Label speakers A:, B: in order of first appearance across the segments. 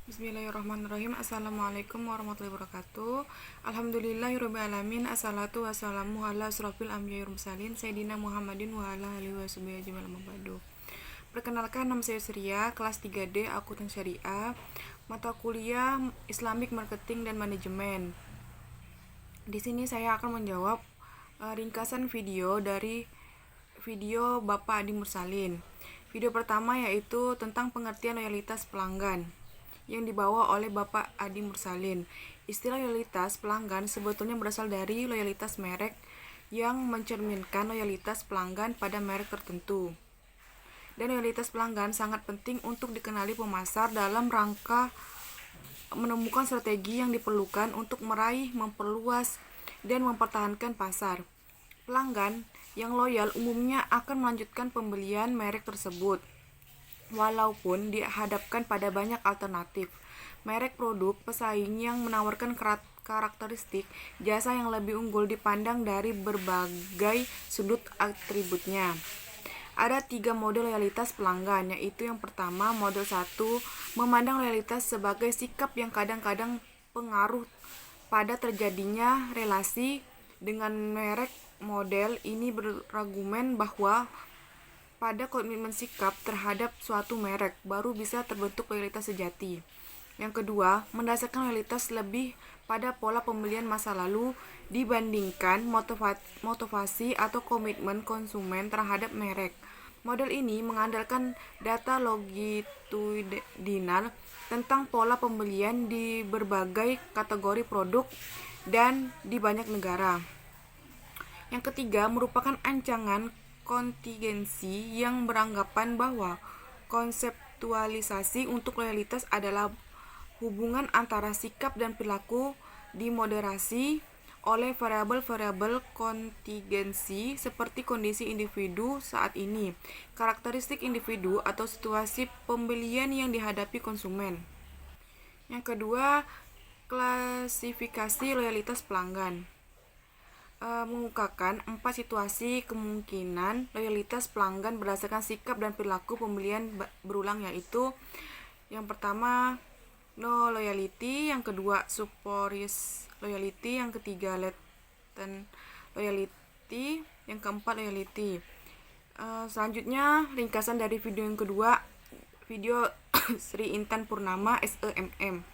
A: Bismillahirrahmanirrahim. Assalamualaikum warahmatullahi wabarakatuh. Alhamdulillahirrabbilalamin. Assalatu wassalamu ala asrofil anbiya'i wal mursalin Sayyidina Muhammadin wa ala alihi wa sahbihi ajmain, amma ba'du. Perkenalkan, nama saya Surya, kelas 3D Akuntan Syariah, mata kuliah Islamic Marketing dan Manajemen. Di sini saya akan menjawab ringkasan video dari video Bapak Adi Mursalin. Video pertama yaitu tentang pengertian loyalitas pelanggan yang dibawa oleh Bapak Adi Mursalin. Istilah loyalitas pelanggan sebetulnya berasal dari loyalitas merek yang mencerminkan loyalitas pelanggan pada merek tertentu. Dan loyalitas pelanggan sangat penting untuk dikenali pemasar dalam rangka menemukan strategi yang diperlukan untuk meraih, memperluas, dan mempertahankan pasar. Pelanggan yang loyal umumnya akan melanjutkan pembelian merek tersebut walaupun dihadapkan pada banyak alternatif merek produk pesaing yang menawarkan karakteristik jasa yang lebih unggul dipandang dari berbagai sudut atributnya. Ada 3 model loyalitas pelanggan, yaitu yang pertama, model 1, memandang loyalitas sebagai sikap yang kadang-kadang pengaruh pada terjadinya relasi dengan merek. Model ini berargumen bahwa pada komitmen sikap terhadap suatu merek, baru bisa terbentuk loyalitas sejati. Yang kedua, mendasarkan loyalitas lebih pada pola pembelian masa lalu dibandingkan motivasi atau komitmen konsumen terhadap merek. Model ini mengandalkan data longitudinal tentang pola pembelian di berbagai kategori produk dan di banyak negara. Yang ketiga, merupakan ancaman kontingensi yang beranggapan bahwa konseptualisasi untuk loyalitas adalah hubungan antara sikap dan perilaku dimoderasi oleh variabel-variabel kontingensi seperti kondisi individu saat ini, karakteristik individu atau situasi pembelian yang dihadapi konsumen. Yang kedua, klasifikasi loyalitas pelanggan mengukakan 4 situasi kemungkinan loyalitas pelanggan berdasarkan sikap dan perilaku pembelian berulang, yaitu yang pertama no loyalty, yang kedua spurious loyalty, yang ketiga latent loyalty, yang keempat loyalty. Selanjutnya ringkasan dari video yang kedua, video Sri Intan Purnama SEMM.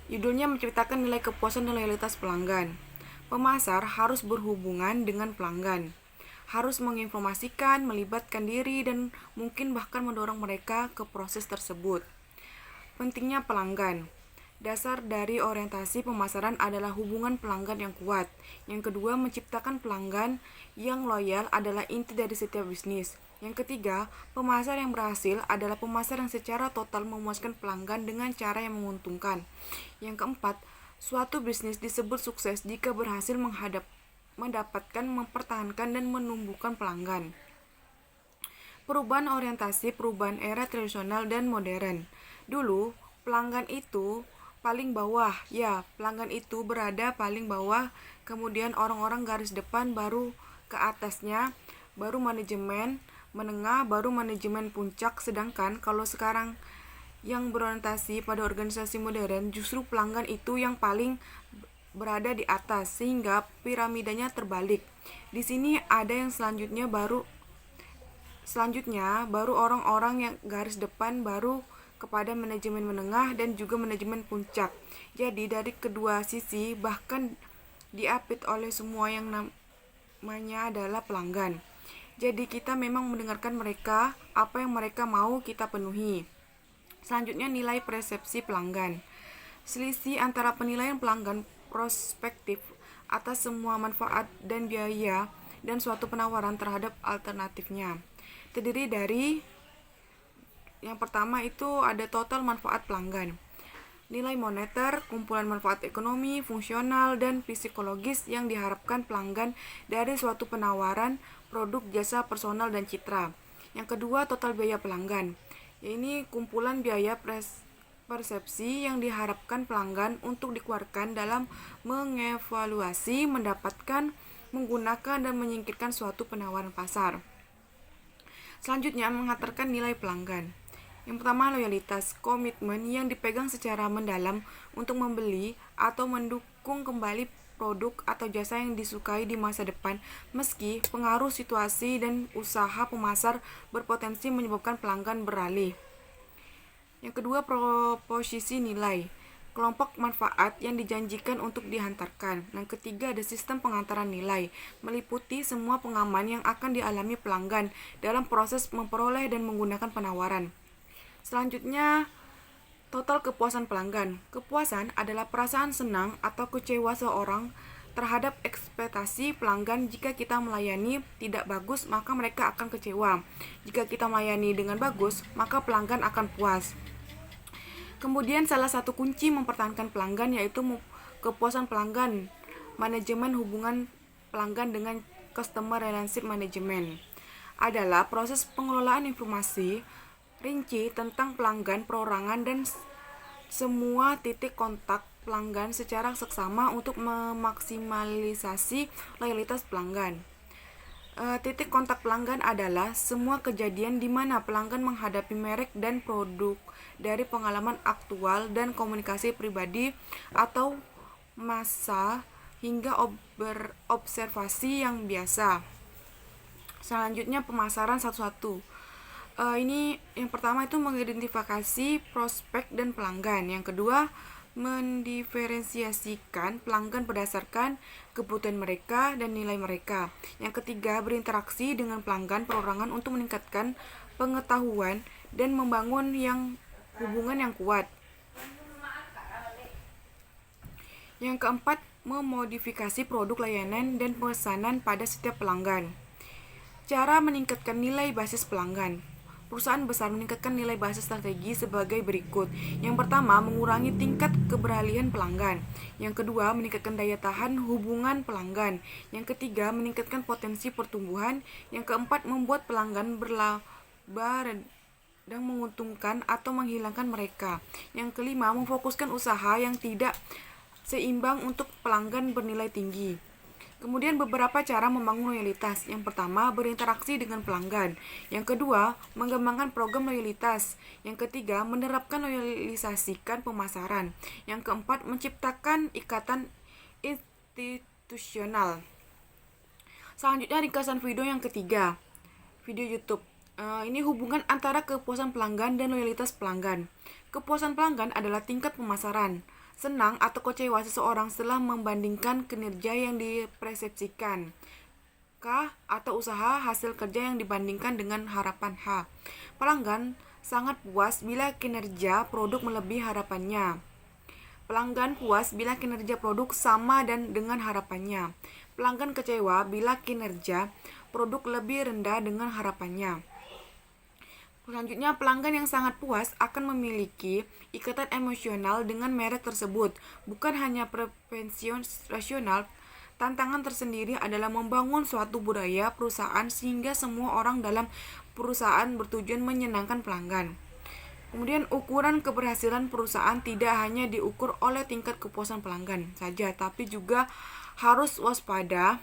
A: Judulnya menceritakan nilai kepuasan dan loyalitas pelanggan. Pemasar harus berhubungan dengan pelanggan, harus menginformasikan, melibatkan diri, dan mungkin bahkan mendorong mereka ke proses tersebut. Pentingnya pelanggan. Dasar dari orientasi pemasaran adalah hubungan pelanggan yang kuat. Yang kedua, menciptakan pelanggan yang loyal adalah inti dari setiap bisnis. Yang ketiga, pemasar yang berhasil adalah pemasar yang secara total memuaskan pelanggan dengan cara yang menguntungkan. Yang keempat, suatu bisnis disebut sukses jika berhasil mendapatkan, mempertahankan, dan menumbuhkan pelanggan. Perubahan orientasi, perubahan era tradisional dan modern. Dulu, pelanggan itu paling bawah. Pelanggan itu berada paling bawah, kemudian orang-orang garis depan, baru ke atasnya, baru manajemen menengah, baru manajemen puncak. Sedangkan kalau sekarang yang berorientasi pada organisasi modern, justru pelanggan itu yang paling berada di atas, sehingga piramidanya terbalik. Di sini ada yang selanjutnya baru orang-orang yang garis depan, baru kepada manajemen menengah dan juga manajemen puncak. Jadi dari kedua sisi bahkan diapit oleh semua yang namanya adalah pelanggan. Jadi kita memang mendengarkan mereka, apa yang mereka mau kita penuhi. Selanjutnya, nilai persepsi pelanggan. Selisih antara penilaian pelanggan prospektif atas semua manfaat dan biaya dan suatu penawaran terhadap alternatifnya terdiri dari yang pertama itu ada total manfaat pelanggan. Nilai moneter, kumpulan manfaat ekonomi, fungsional, dan psikologis yang diharapkan pelanggan dari suatu penawaran, produk, jasa, personal, dan citra. Yang kedua, total biaya pelanggan. Ini kumpulan biaya persepsi yang diharapkan pelanggan untuk dikeluarkan dalam mengevaluasi, mendapatkan, menggunakan, dan menyingkirkan suatu penawaran pasar. Selanjutnya, menghantarkan nilai pelanggan. Yang pertama, loyalitas, komitmen yang dipegang secara mendalam untuk membeli atau mendukung kembali produk atau jasa yang disukai di masa depan, meski pengaruh situasi dan usaha pemasar berpotensi menyebabkan pelanggan beralih. Yang kedua, proposisi nilai, kelompok manfaat yang dijanjikan untuk dihantarkan. Yang ketiga, ada sistem pengantaran nilai, meliputi semua pengaman yang akan dialami pelanggan dalam proses memperoleh dan menggunakan penawaran. Selanjutnya, total kepuasan pelanggan. Kepuasan adalah perasaan senang atau kecewa seorang terhadap ekspektasi pelanggan. Jika kita melayani tidak bagus, maka mereka akan kecewa. Jika kita melayani dengan bagus, maka pelanggan akan puas. Kemudian salah satu kunci mempertahankan pelanggan yaitu kepuasan pelanggan, manajemen hubungan pelanggan dengan customer relationship management adalah proses pengelolaan informasi rinci tentang pelanggan, perorangan, dan semua titik kontak pelanggan secara seksama untuk memaksimalisasi loyalitas pelanggan. Titik kontak pelanggan adalah semua kejadian di mana pelanggan menghadapi merek dan produk dari pengalaman aktual dan komunikasi pribadi atau massa hingga observasi yang biasa. Selanjutnya, pemasaran satu-satu. Ini yang pertama itu mengidentifikasi prospek dan pelanggan. Yang kedua, mendiferensiasikan pelanggan berdasarkan kebutuhan mereka dan nilai mereka. Yang ketiga, berinteraksi dengan pelanggan perorangan untuk meningkatkan pengetahuan dan membangun hubungan yang kuat. Yang keempat, memodifikasi produk, layanan, dan pesanan pada setiap pelanggan. Cara meningkatkan nilai basis pelanggan. Perusahaan besar meningkatkan nilai basis strategi sebagai berikut. Yang pertama, mengurangi tingkat keberhalian pelanggan. Yang kedua, meningkatkan daya tahan hubungan pelanggan. Yang ketiga, meningkatkan potensi pertumbuhan. Yang keempat, membuat pelanggan berlaba dan menguntungkan atau menghilangkan mereka. Yang kelima, memfokuskan usaha yang tidak seimbang untuk pelanggan bernilai tinggi. Kemudian beberapa cara membangun loyalitas. Yang pertama, berinteraksi dengan pelanggan. Yang kedua, mengembangkan program loyalitas. Yang ketiga, menerapkan loyalisasikan pemasaran. Yang keempat, menciptakan ikatan institusional. Selanjutnya, ringkasan video yang ketiga, video YouTube. Ini hubungan antara kepuasan pelanggan dan loyalitas pelanggan. Kepuasan pelanggan adalah tingkat pemasaran, senang atau kecewa seseorang setelah membandingkan kinerja yang dipersepsikan K atau usaha hasil kerja yang dibandingkan dengan harapan H. Pelanggan sangat puas bila kinerja produk melebihi harapannya. Pelanggan puas bila kinerja produk sama dan dengan harapannya. Pelanggan kecewa bila kinerja produk lebih rendah dengan harapannya. Selanjutnya, pelanggan yang sangat puas akan memiliki ikatan emosional dengan merek tersebut. Bukan hanya preferensi rasional, tantangan tersendiri adalah membangun suatu budaya perusahaan sehingga semua orang dalam perusahaan bertujuan menyenangkan pelanggan. Kemudian, ukuran keberhasilan perusahaan tidak hanya diukur oleh tingkat kepuasan pelanggan saja, tapi juga harus waspada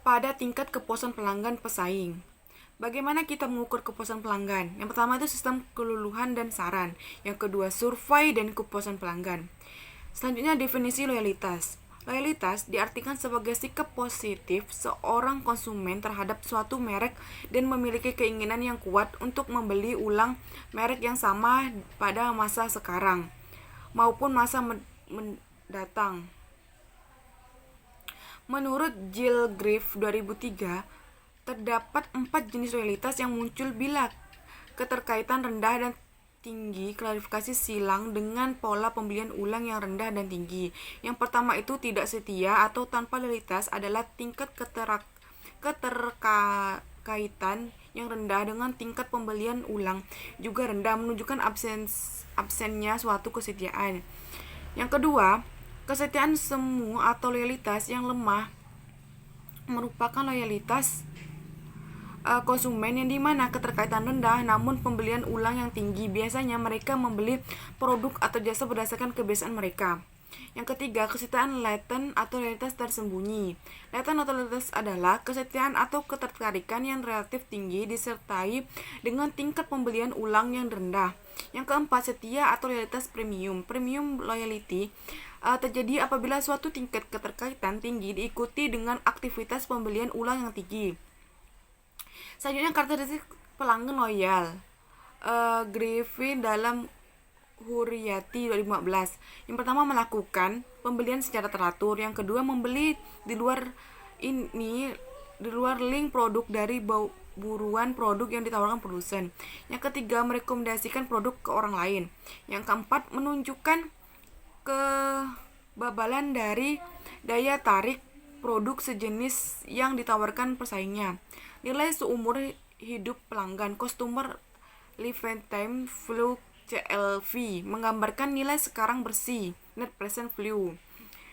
A: pada tingkat kepuasan pelanggan pesaing. Bagaimana kita mengukur kepuasan pelanggan? Yang pertama itu sistem keluluhan dan saran. Yang kedua, survei dan kepuasan pelanggan. Selanjutnya, definisi loyalitas. Loyalitas diartikan sebagai sikap positif seorang konsumen terhadap suatu merek dan memiliki keinginan yang kuat untuk membeli ulang merek yang sama pada masa sekarang maupun masa mendatang. Menurut Jill Griff 2003, terdapat 4 jenis loyalitas yang muncul bila keterkaitan rendah dan tinggi, klarifikasi silang dengan pola pembelian ulang yang rendah dan tinggi. Yang pertama itu tidak setia atau tanpa loyalitas adalah tingkat keterkaitan yang rendah dengan tingkat pembelian ulang juga rendah, menunjukkan absennya suatu kesetiaan. Yang kedua, kesetiaan semu atau loyalitas yang lemah merupakan loyalitas konsumen yang dimana keterkaitan rendah namun pembelian ulang yang tinggi. Biasanya mereka membeli produk atau jasa berdasarkan kebiasaan mereka. Yang ketiga, kesetiaan latent atau loyalitas tersembunyi. Latent atau loyalitas adalah kesetiaan atau ketertarikan yang relatif tinggi disertai dengan tingkat pembelian ulang yang rendah. Yang keempat, setia atau loyalitas premium. Premium loyalty terjadi apabila suatu tingkat keterkaitan tinggi diikuti dengan aktivitas pembelian ulang yang tinggi. Selanjutnya, karakteristik pelanggan loyal. Griffin dalam Hurriyati 2015. Yang pertama, melakukan pembelian secara teratur. Yang kedua, membeli di luar link produk dari buruan produk yang ditawarkan produsen. Yang ketiga, merekomendasikan produk ke orang lain. Yang keempat, menunjukkan kebabalan dari daya tarik produk sejenis yang ditawarkan pesaingnya. Nilai seumur hidup pelanggan, customer lifetime value CLV, menggambarkan nilai sekarang bersih, net present value,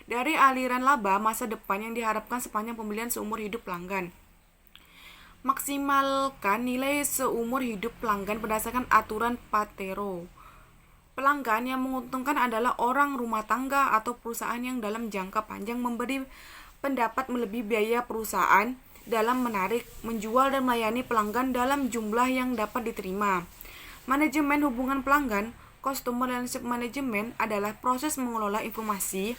A: dari aliran laba masa depan yang diharapkan sepanjang pembelian seumur hidup pelanggan. Maksimalkan nilai seumur hidup pelanggan berdasarkan aturan Patero. Pelanggan yang menguntungkan adalah orang rumah tangga atau perusahaan yang dalam jangka panjang memberi pendapat melebihi biaya perusahaan dalam menarik, menjual, dan melayani pelanggan dalam jumlah yang dapat diterima. Manajemen hubungan pelanggan, customer relationship management, adalah proses mengelola informasi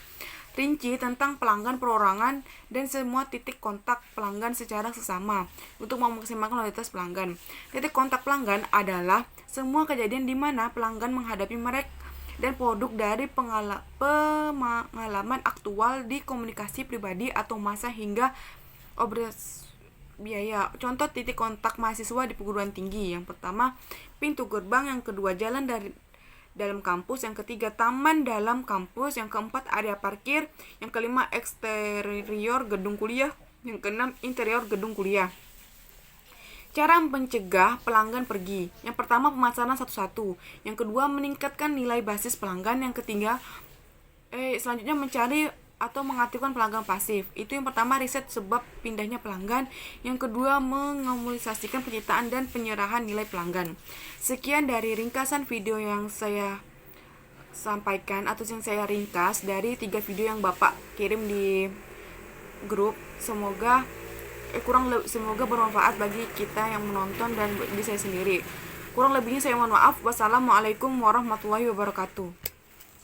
A: rinci tentang pelanggan perorangan dan semua titik kontak pelanggan secara seksama untuk memaksimalkan loyalitas pelanggan. Titik kontak pelanggan adalah semua kejadian di mana pelanggan menghadapi merek dan produk dari pengalaman aktual di komunikasi pribadi atau masa hingga operasi biaya. Contoh titik kontak mahasiswa di perguruan tinggi. Yang pertama, pintu gerbang. Yang kedua, jalan dari dalam kampus. Yang ketiga, taman dalam kampus. Yang keempat, area parkir. Yang kelima, eksterior gedung kuliah. Yang keenam, interior gedung kuliah. Cara mencegah pelanggan pergi. Yang pertama, pemasaran satu-satu. Yang kedua, meningkatkan nilai basis pelanggan. Yang ketiga, selanjutnya mencari atau mengaktifkan pelanggan pasif. Itu yang pertama, riset sebab pindahnya pelanggan. Yang kedua, mengomunikasikan penciptaan dan penyerahan nilai pelanggan. Sekian dari ringkasan video yang saya sampaikan atau yang saya ringkas dari 3 video yang Bapak kirim di grup. Semoga bermanfaat bagi kita yang menonton dan bagi saya sendiri. Kurang lebihnya saya mohon maaf. Wassalamualaikum warahmatullahi wabarakatuh.